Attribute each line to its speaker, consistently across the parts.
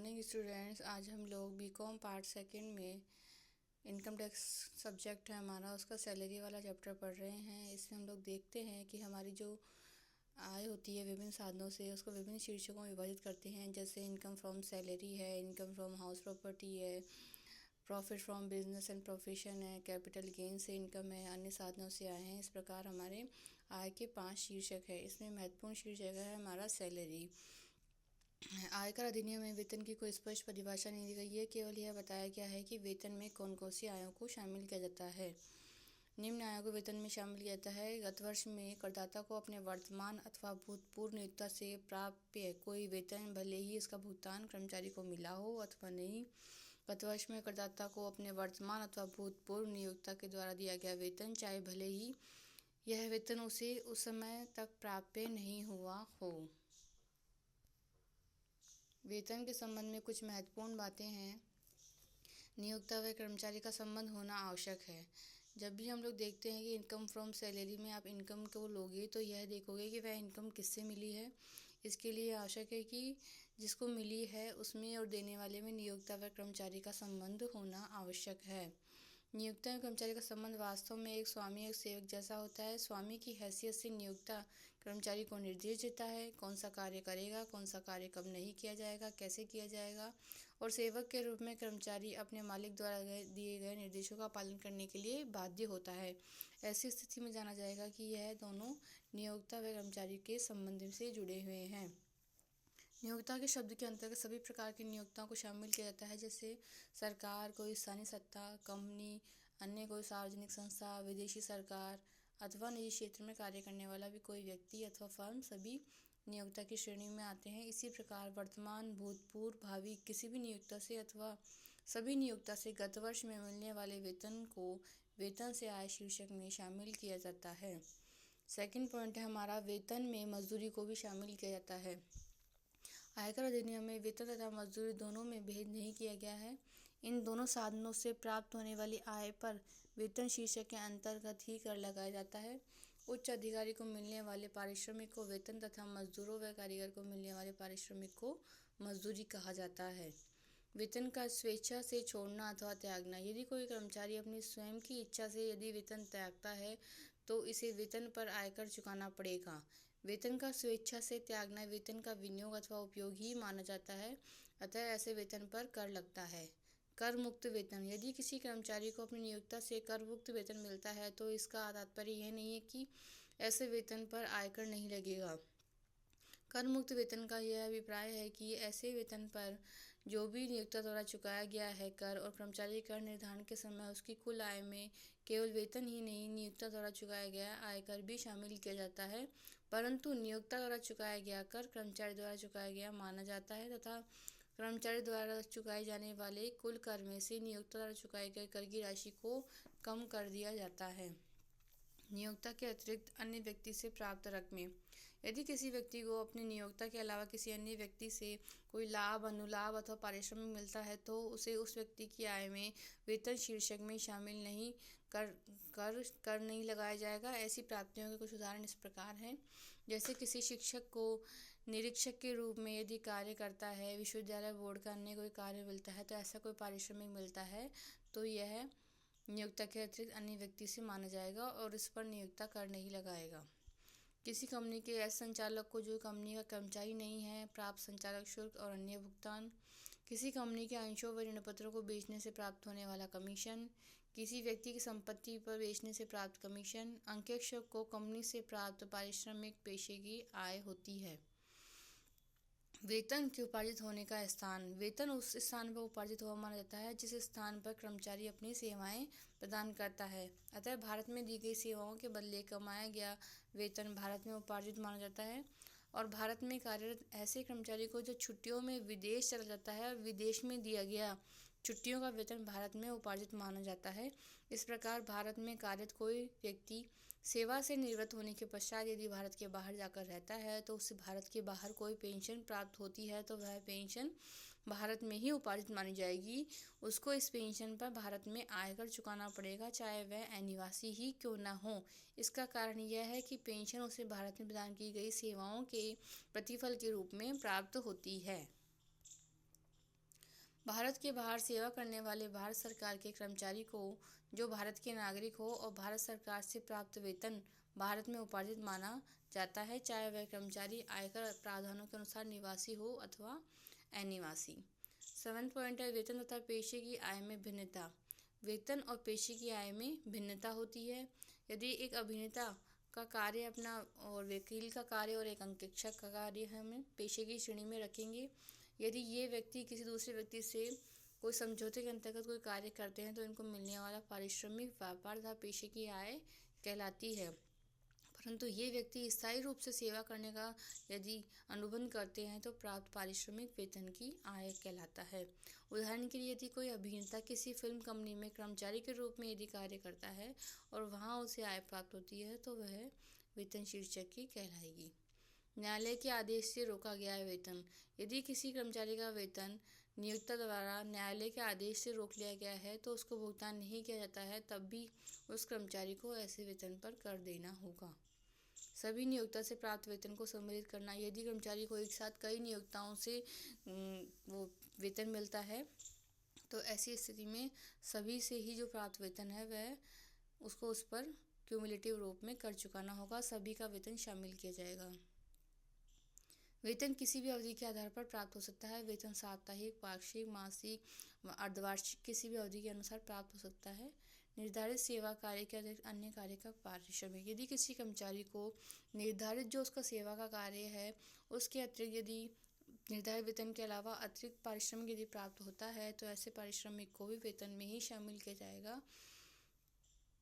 Speaker 1: Morning students. आज हम लोग बीकॉम पार्ट सेकंड में इनकम टैक्स सब्जेक्ट है हमारा, उसका सैलरी वाला चैप्टर पढ़ रहे हैं। इसमें हम लोग देखते हैं कि हमारी जो आय होती है विभिन्न साधनों से, उसको विभिन्न शीर्षकों में विभाजित करते हैं। जैसे इनकम फ्रॉम सैलरी है, इनकम फ्रॉम हाउस प्रॉपर्टी है, profit from business and profession है, कैपिटल गेन से इनकम है, अन्य साधनों से आए हैं। इस प्रकार हमारे आय के 5 शीर्षक है। इसमें महत्वपूर्ण शीर्षक है हमारा सैलरी। आयकर अधिनियम में वेतन की कोई स्पष्ट परिभाषा नहीं दी गई है। केवल यह बताया गया है कि वेतन में कौन कौन सी आयों को शामिल किया जाता है। निम्न आयों को वेतन में शामिल किया जाता है। गत वर्ष में करदाता को अपने वर्तमान अथवा भूतपूर्व नियोक्ता से प्राप्य कोई वेतन, भले ही इसका भुगतान कर्मचारी को मिला हो अथवा नहीं। गत वर्ष में करदाता को अपने वर्तमान अथवा भूतपूर्व नियोक्ता के द्वारा दिया गया वेतन, चाहे भले ही यह वेतन उसे उस समय तक प्राप्य नहीं हुआ हो। वेतन के संबंध में कुछ महत्वपूर्ण बातें हैं। नियोक्ता व कर्मचारी का संबंध होना आवश्यक है। जब भी हम लोग देखते हैं कि इनकम फ्रॉम सैलरी में आप इनकम को लोगे तो यह देखोगे कि वह इनकम किससे मिली है। इसके लिए आवश्यक है कि जिसको मिली है उसमें और देने वाले में नियोक्ता व कर्मचारी का संबंध होना आवश्यक है। नियोक्ता एवं कर्मचारी का संबंध वास्तव में एक स्वामी और सेवक जैसा होता है। स्वामी की हैसियत से नियोक्ता कर्मचारी को निर्देश देता है, कौन सा कार्य करेगा, कौन सा कार्य कब नहीं किया जाएगा, कैसे किया जाएगा। और सेवक के रूप में कर्मचारी अपने मालिक द्वारा दिए गए निर्देशों का पालन करने के लिए बाध्य होता है। ऐसी स्थिति में जाना जाएगा कि यह दोनों नियोक्ता व कर्मचारी के संबंध से जुड़े हुए हैं। नियोक्ता के शब्द के अंतर्गत सभी प्रकार की नियोक्ताओं को शामिल किया जाता है, जैसे सरकार, कोई स्थानीय सत्ता, कंपनी, अन्य कोई सार्वजनिक संस्था, विदेशी सरकार अथवा निजी क्षेत्र में कार्य करने वाला भी कोई व्यक्ति अथवा फर्म, सभी नियोक्ता की श्रेणी में आते हैं। इसी प्रकार वर्तमान, भूतपूर्व, भावी किसी भी नियोक्ता से अथवा सभी नियोक्ता से गत वर्ष में मिलने वाले वेतन को वेतन से आय शीर्षक में शामिल किया जाता है। सेकंड पॉइंट है हमारा, वेतन में मजदूरी को भी शामिल किया जाता है। आयकर अधिनियम में वेतन तथा मजदूरी दोनों में भेद नहीं किया गया है। इन दोनों साधनों से प्राप्त होने वाली आय पर वेतन शीर्षक के अंतर्गत ही कर लगाया जाता है। उच्च अधिकारी को मिलने वाले पारिश्रमिक को वेतन तथा मजदूरों व कारीगर को मिलने वाले पारिश्रमिक को मजदूरी कहा जाता है। वेतन का स्वेच्छा से छोड़ना अथवा त्यागना। यदि कोई कर्मचारी अपनी स्वयं की इच्छा से यदि वेतन त्यागता है तो इसे वेतन पर आयकर चुकाना पड़ेगा। वेतन का स्वेच्छा से त्यागना वेतन का विनियोग अथवा उपयोग ही माना जाता है, अतः ऐसे वेतन पर कर लगता है। कर मुक्त वेतन। यदि किसी कर्मचारी को अपनी नियोक्ता से कर मुक्त वेतन मिलता है तो इसका तात्पर्य यह नहीं है कि ऐसे वेतन पर आयकर नहीं लगेगा। कर मुक्त वेतन का यह अभिप्राय है कि ऐसे वेतन पर जो भी नियोक्ता द्वारा चुकाया गया है कर, और कर्मचारी कर निर्धारण के समय उसकी कुल आय में केवल वेतन ही नहीं, नियोक्ता द्वारा चुकाया गया आयकर भी शामिल किया जाता है। परंतु नियोक्ता द्वारा चुकाया गया कर कर्मचारी द्वारा चुकाया गया माना जाता है तथा कर्मचारी द्वारा चुकाए जाने वाले कुल कर में से नियोक्ता द्वारा चुकाए गए कर की राशि को कम कर दिया जाता है। नियोक्ता के अतिरिक्त अन्य व्यक्ति से प्राप्त रकमें। यदि किसी व्यक्ति को अपने नियोक्ता के अलावा किसी अन्य व्यक्ति से कोई लाभ, अनुलाभ अथवा पारिश्रमिक मिलता है तो उसे उस व्यक्ति की आय में वेतन शीर्षक में शामिल नहीं कर नहीं लगाया जाएगा। ऐसी प्राप्तियों के कुछ उदाहरण इस प्रकार हैं, जैसे किसी शिक्षक को निरीक्षक के रूप में यदि कार्य करता है, विश्वविद्यालय बोर्ड का अन्य कोई कार्य मिलता है तो ऐसा कोई पारिश्रमिक मिलता है तो यह नियोक्ता के अतिरिक्त अन्य व्यक्ति से माना जाएगा और इस पर नियोक्ता कर नहीं लगाएगा। किसी कंपनी के ऐसे संचालक को जो कंपनी का कर्मचारी नहीं है प्राप्त संचालक शुल्क और अन्य भुगतान। किसी कंपनी के अंशों व ऋणपत्रों को बेचने से प्राप्त होने वाला कमीशन। किसी व्यक्ति की संपत्ति पर बेचने से प्राप्त कमीशन। अंकेक्षक को कंपनी से प्राप्त पारिश्रमिक पेशे की आय होती है। वेतन के उपार्जित होने का स्थान। वेतन उस स्थान पर उपार्जित हुआ माना जाता है जिस स्थान पर कर्मचारी अपनी सेवाएं प्रदान करता है। अतः भारत में दी गई सेवाओं के बदले कमाया गया वेतन भारत में उपार्जित माना जाता है। और भारत में कार्यरत ऐसे कर्मचारी को जो छुट्टियों में विदेश चला जाता है और विदेश में दिया गया छुट्टियों का वेतन भारत में उपार्जित माना जाता है। इस प्रकार भारत में कार्यरत कोई व्यक्ति सेवा से निवृत्त होने के पश्चात यदि भारत के बाहर जाकर रहता है तो उसे भारत के बाहर कोई पेंशन प्राप्त होती है तो वह पेंशन भारत में ही उपार्जित मानी जाएगी। उसको इस पेंशन पर भारत में आयकर चुकाना पड़ेगा, चाहे वह अनिवासी ही क्यों न हो। इसका कारण यह है कि पेंशन उसे भारत में प्रदान की गई सेवाओं के प्रतिफल के रूप में प्राप्त होती है। भारत के बाहर सेवा करने वाले भारत सरकार के कर्मचारी को जो भारत के नागरिक हो और भारत सरकार से प्राप्त वेतन भारत में उपार्जित माना जाता है, चाहे वह कर्मचारी आयकर प्रावधानों के अनुसार निवासी हो अथवा अनिवासी। 7 पॉइंट है वेतन तथा पेशे की आय में भिन्नता। वेतन और पेशे की आय में भिन्नता होती है। यदि एक अभिनेता का कार्य अपना और वकील का कार्य और एक अंकेक्षक का कार्य हम पेशे की श्रेणी में रखेंगे। यदि ये व्यक्ति किसी दूसरे व्यक्ति से कोई समझौते के अंतर्गत कोई कार्य करते हैं तो इनको मिलने वाला पारिश्रमिक व्यापार तथा पेशे की आय कहलाती है। परंतु ये व्यक्ति स्थायी रूप से सेवा करने का यदि अनुबंध करते हैं तो प्राप्त पारिश्रमिक वेतन की आय कहलाता है। उदाहरण के लिए यदि कोई अभिनेता किसी फिल्म कंपनी में कर्मचारी के रूप में यदि कार्य करता है और वहाँ उसे आय प्राप्त होती है तो वह वेतन शीर्षक की कहलाएगी। न्यायालय के आदेश से रोका गया है वेतन। यदि किसी कर्मचारी का वेतन नियोक्ता द्वारा न्यायालय के आदेश से रोक लिया गया है तो उसको भुगतान नहीं किया जाता है, तब भी उस कर्मचारी को ऐसे वेतन पर कर देना होगा। सभी नियोक्ता से प्राप्त वेतन को सम्मिलित करना। यदि कर्मचारी को एक साथ कई नियोक्ताओं से वो वेतन मिलता है तो ऐसी स्थिति में सभी से ही जो प्राप्त वेतन है वह उसको उस पर क्यूमुलेटिव रूप में कर चुकाना होगा। सभी का वेतन शामिल किया जाएगा। वेतन किसी भी अवधि के आधार पर प्राप्त हो सकता है। वेतन साप्ताहिक, वार्षिक, मासिक, अर्धवार्षिक किसी भी अवधि के अनुसार प्राप्त हो सकता है। निर्धारित सेवा कार्य के अतिरिक्त अन्य कार्य का पारिश्रमिक। यदि किसी कर्मचारी को निर्धारित जो उसका सेवा का कार्य है उसके अतिरिक्त यदि निर्धारित वेतन के अलावा अतिरिक्त पारिश्रमिक यदि प्राप्त होता है तो ऐसे पारिश्रमिक को भी वेतन में ही शामिल किया जाएगा।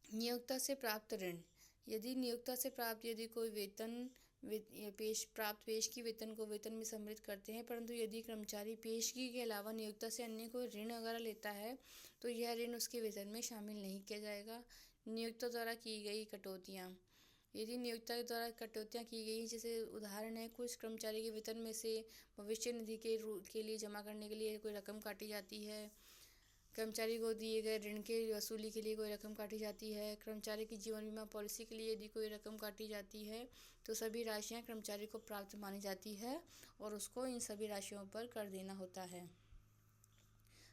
Speaker 1: नियोक्ता से प्राप्त ऋण। यदि नियोक्ता से प्राप्त यदि कोई वेतन पेश की वेतन को वेतन में सम्मिलित करते हैं, परंतु यदि कर्मचारी पेशगी के अलावा नियोक्ता से अन्य कोई ऋण अगर लेता है तो यह ऋण उसके वेतन में शामिल नहीं किया जाएगा। नियोक्ता द्वारा की गई कटौतियाँ। यदि नियोक्ता द्वारा कटौतियाँ की गई, जैसे उदाहरण है कुछ कर्मचारी के वेतन में से भविष्य निधि के लिए जमा करने के लिए कोई रकम काटी जाती है, कर्मचारी को दिए गए ऋण के वसूली के लिए कोई रकम काटी जाती है, कर्मचारी की जीवन बीमा पॉलिसी के लिए यदि कोई रकम काटी जाती है तो सभी राशियां कर्मचारी को प्राप्त मानी जाती है और उसको इन सभी राशियों पर कर देना होता है।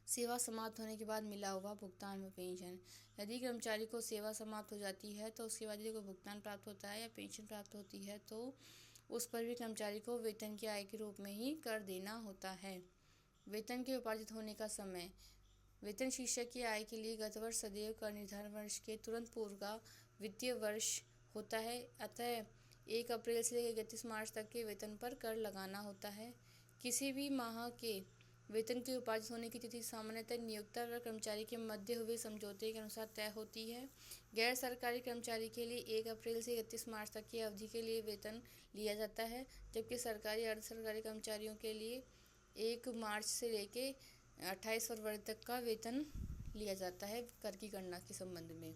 Speaker 1: सेवा समाप्त होने के बाद मिला हुआ भुगतान व पेंशन। यदि कर्मचारी को सेवा समाप्त हो जाती है तो उसके बाद यदि कोई भुगतान प्राप्त होता है या पेंशन प्राप्त होती है तो उस पर भी कर्मचारी को वेतन की आय के रूप में ही कर देना होता है। वेतन के उपार्जित होने का समय। वेतन शीर्षक की आय के लिए गत वर्ष सदैव कर निर्धारण वर्ष के तुरंत पूर्व का वित्तीय वर्ष होता है, अतः 1 अप्रैल से 31 मार्च तक के वेतन पर कर लगाना होता है। किसी भी माह के वेतन के उपार्जित होने की तिथि सामान्यतः नियोक्ता व कर्मचारी के मध्य हुए समझौते के अनुसार तय होती है। गैर सरकारी कर्मचारी के लिए 1 अप्रैल से 31 मार्च तक की अवधि के लिए वेतन लिया जाता है, जबकि सरकारी अर्ध सरकारी कर्मचारियों के लिए 1 मार्च से लेके 28 फरवरी तक का वेतन लिया जाता है कर की गणना के संबंध में।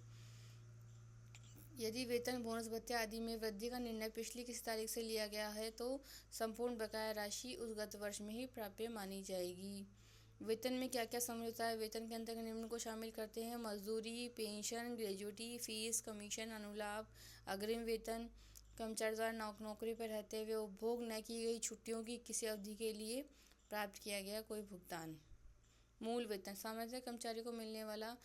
Speaker 1: यदि वेतन, बोनस, भत्ते आदि में वृद्धि का निर्णय पिछली किसी तारीख से लिया गया है तो संपूर्ण बकाया राशि उस गत वर्ष में ही प्राप्य मानी जाएगी। वेतन में क्या क्या शामिल होता है? वेतन के अंतर्गत निम्न को शामिल करते हैं: मजदूरी, पेंशन, ग्रेजुइटी, फीस, कमीशन, अनुलाभ, अग्रिम वेतन, कर्मचारी द्वारा नौकरी पर रहते हुए उपभोग न की गई छुट्टियों की किसी अवधि के लिए प्राप्त किया गया कोई भुगतान। मूल वेतन। सामान्यतः कर्मचारी को मिलने वाला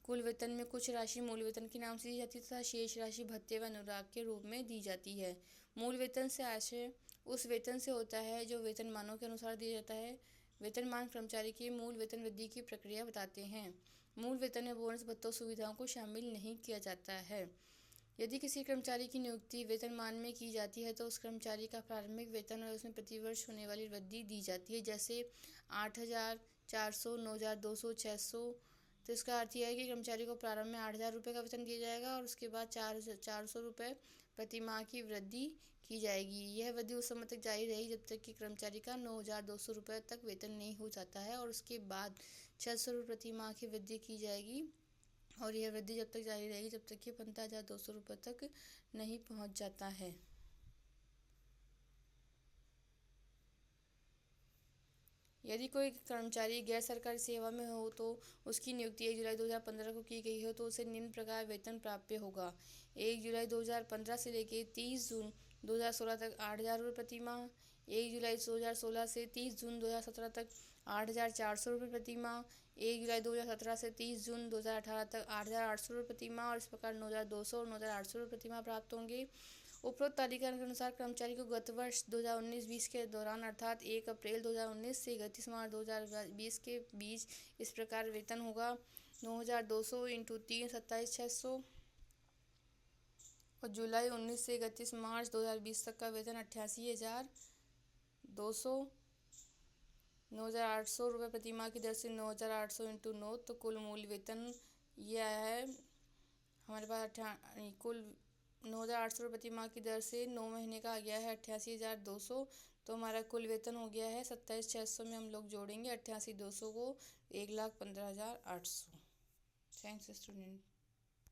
Speaker 1: कुल वेतन में कुछ राशि मूल वेतन के नाम से दी जाती है तथा शेष राशि भत्ते व अनुलाभ के रूप में दी जाती है। मूल वेतन से आशय उस वेतन से होता है जो वेतनमानों के अनुसार दिया जाता है। वेतनमान कर्मचारी की मूल वेतन वृद्धि की प्रक्रिया बताते हैं। मूल वेतन में बोनस, भत्तों, सुविधाओं को शामिल नहीं किया जाता है। यदि किसी कर्मचारी की नियुक्ति वेतनमान में की जाती है तो उस कर्मचारी का प्रारंभिक वेतन और उसमें प्रतिवर्ष होने वाली वृद्धि दी जाती है, जैसे 8,400, 9,200, 600। तो इसका अर्थ यह है कि कर्मचारी को प्रारंभ में 8,000 रुपये का वेतन दिया जाएगा और उसके बाद 400 रुपये प्रति माह की वृद्धि की जाएगी। यह वृद्धि उस समय तक जारी रहेगी जब तक कि कर्मचारी का 9,200 रुपये तक वेतन नहीं हो जाता है और उसके बाद 600 रुपये प्रति माह की वृद्धि की जाएगी और यह वृद्धि जब तक जारी रहेगी जब तक कि 15,200 रुपये तक नहीं पहुंच जाता है। यदि कोई कर्मचारी गैर सरकारी सेवा में हो तो उसकी नियुक्ति 1 जुलाई 2015 को की गई हो तो उसे निम्न प्रकार वेतन प्राप्य होगा: 1 जुलाई 2015 से लेकर 30 जून 2016 तक 8,000 रुपये प्रति माह, 1 जुलाई 2016 से 30 जून 2017 तक 8,400 रुपये प्रति माह। 1 जुलाई 2017 से 30 जून 2018 तक 8,800 रुपये प्रति माह और इस प्रकार 9,200 और 9,800 रुपये प्रति माह प्राप्त होंगे। उपरोक्त तालिका के अनुसार कर्मचारी को गत वर्ष 2019-20 के दौरान अर्थात 1 अप्रैल 2019 से 31 मार्च 2020 के बीच इस प्रकार वेतन होगा: 9,200 इंटू 3 27,600 और जुलाई 19 से 31 मार्च 2020 तक का वेतन 88,200। 9,800 रुपये प्रति माह की दर से 9,800 इंटू 9 तो कुल मूल वेतन यह है हमारे पास कुल 9,800 रुपये प्रति माह की दर से 9 महीने का आ गया है 88,200। तो हमारा कुल वेतन हो गया है 27,600 में हम लोग जोड़ेंगे 88,200 को 1,15,800। Thanks student.